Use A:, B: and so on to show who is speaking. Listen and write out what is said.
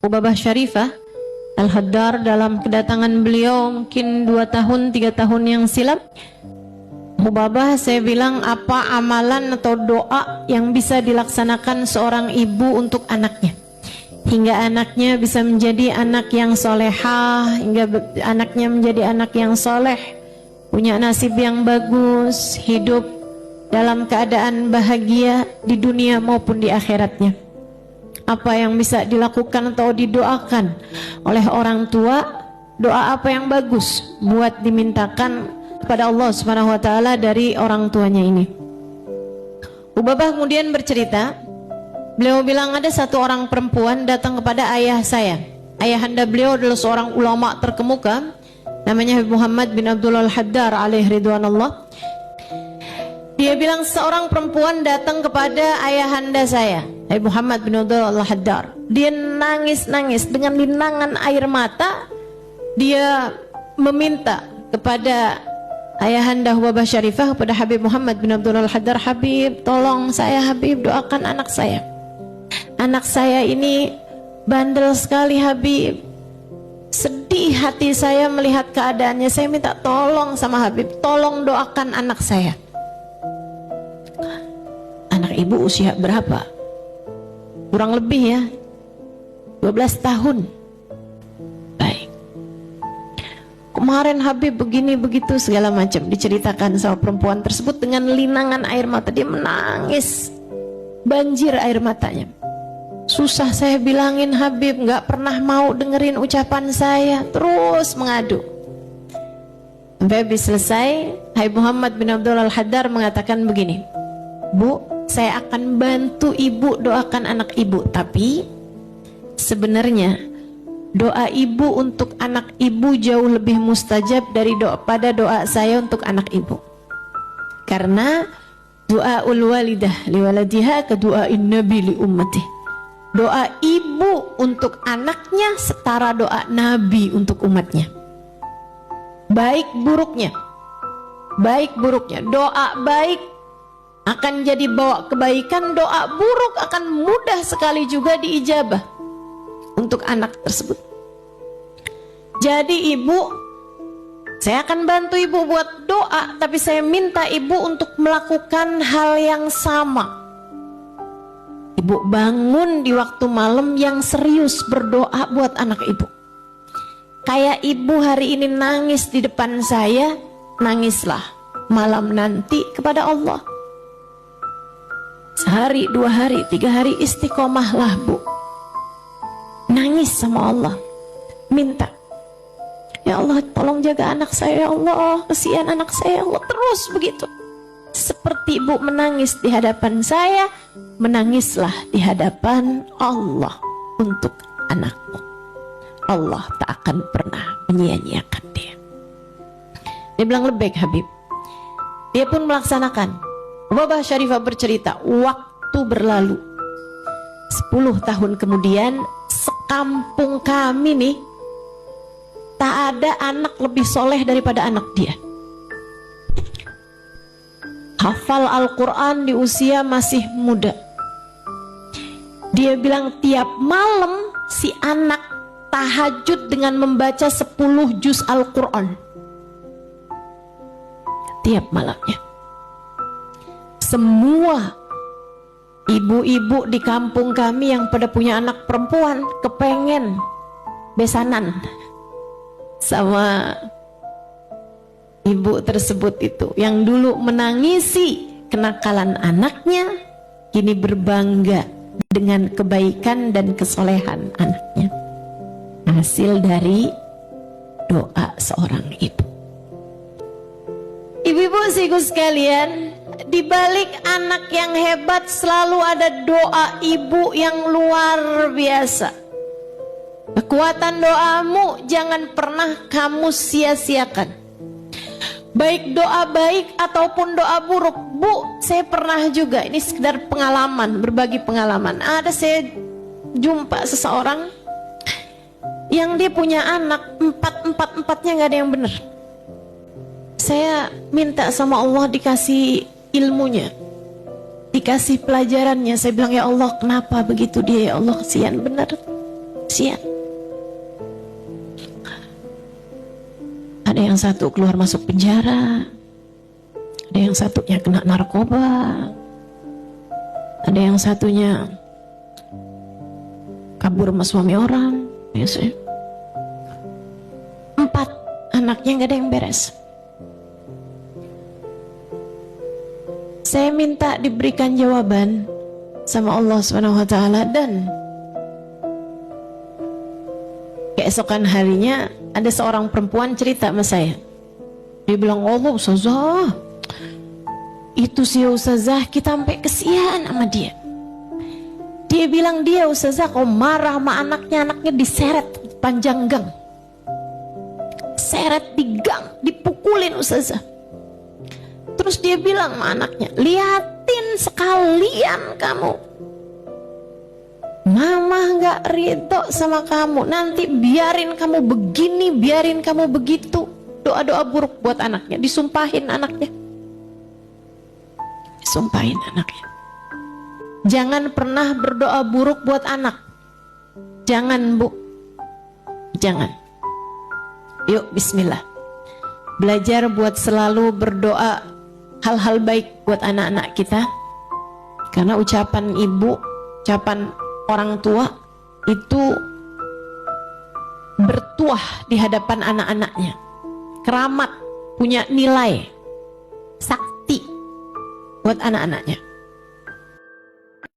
A: Ubabah Syarifah Al-Haddar dalam kedatangan beliau mungkin 2 tahun 3 tahun yang silam. Ubabah, saya bilang, apa amalan atau doa yang bisa dilaksanakan seorang ibu untuk anaknya hingga anaknya bisa menjadi anak yang solehah, hingga anaknya menjadi anak yang soleh, punya nasib yang bagus, hidup dalam keadaan bahagia di dunia maupun di akhiratnya. Apa yang bisa dilakukan atau didoakan oleh orang tua? Doa apa yang bagus buat dimintakan kepada Allah Subhanahu wa taala dari orang tuanya ini? Ubabah kemudian bercerita, beliau bilang ada satu orang perempuan datang kepada ayah saya. Ayahanda beliau adalah seorang ulama terkemuka, namanya Habib Muhammad bin Abdul Al-Haddar alaihi ridwanullah. Dia bilang seorang perempuan datang kepada ayahanda saya, Habib Muhammad bin Abdul Al-Haddar. Dia nangis-nangis dengan linangan air mata. Dia meminta kepada ayahanda Ubabah Syarifah, kepada Habib Muhammad bin Abdul Al-Haddar, Habib, tolong saya, Habib, doakan anak saya. Anak saya ini bandel sekali, Habib. Sedih hati saya melihat keadaannya. Saya minta tolong sama Habib, tolong doakan anak saya. Anak ibu usia berapa? Kurang lebih ya 12 tahun. Baik. Kemarin Habib begini begitu segala macam diceritakan sama perempuan tersebut dengan linangan air mata. Dia menangis, banjir air matanya. Susah saya bilangin Habib, nggak pernah mau dengerin ucapan saya, terus mengadu. Sampai habis selesai, Habib Muhammad bin Abdul Al-Haddar mengatakan begini, Bu, saya akan bantu ibu doakan anak ibu, tapi sebenarnya doa ibu untuk anak ibu jauh lebih mustajab dari doa saya untuk anak ibu. Karena doaul walidah liwaladiha ka doain nabi li ummati. Doa ibu untuk anaknya setara doa nabi untuk umatnya. Baik buruknya, doa baik akan jadi bawa kebaikan, doa buruk akan mudah sekali juga diijabah untuk anak tersebut. Jadi ibu, saya akan bantu ibu buat doa, tapi saya minta ibu untuk melakukan hal yang sama. Ibu bangun di waktu malam yang serius berdoa buat anak ibu. Kayak ibu hari ini nangis di depan saya, nangislah malam nanti kepada Allah. Sehari, 2 hari, 3 hari istiqomahlah Bu. Nangis sama Allah, minta, ya Allah tolong jaga anak saya, ya Allah kesian anak saya, ya Allah. Terus begitu. Seperti Ibu menangis di hadapan saya, menangislah di hadapan Allah untuk anakmu. Allah tak akan pernah menyia-nyiakan dia. Dia bilang lebih Habib. Dia pun melaksanakan. Ubabah Syarifah bercerita, waktu berlalu 10 tahun kemudian, sekampung kami nih tak ada anak lebih soleh daripada anak dia. Hafal Al-Quran di usia masih muda. Dia bilang tiap malam si anak tahajud dengan membaca 10 juz Al-Quran tiap malamnya. Semua ibu-ibu di kampung kami yang pada punya anak perempuan kepengen besanan sama ibu tersebut itu, yang dulu menangisi kenakalan anaknya, kini berbangga dengan kebaikan dan kesolehan anaknya, hasil dari doa seorang ibu. Ibu-ibu siku sekalian, di balik anak yang hebat selalu ada doa ibu yang luar biasa. Kekuatan doamu jangan pernah kamu sia-siakan. Baik doa baik ataupun doa buruk. Bu, saya pernah juga, ini sekedar pengalaman, berbagi pengalaman. Ada saya jumpa seseorang yang dia punya anak, empatnya gak ada yang benar. Saya minta sama Allah dikasih ilmunya, dikasih pelajarannya. Saya bilang, ya Allah kenapa begitu dia, ya Allah kesian benar. Kasihan. Ada yang satu keluar masuk penjara, ada yang satunya kena narkoba, ada yang satunya kabur sama suami orang. Biasanya 4 anaknya gak ada yang beres. Saya minta diberikan jawaban sama Allah SWT, dan keesokan harinya ada seorang perempuan cerita sama saya. Dia bilang, Allah Ustazah, itu si Ustazah kita sampai kesian sama dia. Dia bilang, dia Ustazah kau marah sama anaknya, anaknya diseret panjang gang, seret di gang, dipukulin Ustazah. Terus dia bilang sama anaknya, liatin sekalian kamu, Mama gak ridho sama kamu, nanti biarin kamu begini, biarin kamu begitu. Doa-doa buruk buat anaknya, disumpahin anaknya. Disumpahin anaknya. Jangan pernah berdoa buruk buat anak. Jangan, Bu. Jangan. Yuk, bismillah. Belajar buat selalu berdoa hal-hal baik buat anak-anak kita. Karena ucapan ibu, ucapan orang tua itu bertuah di hadapan anak-anaknya. Keramat, punya nilai sakti buat anak-anaknya.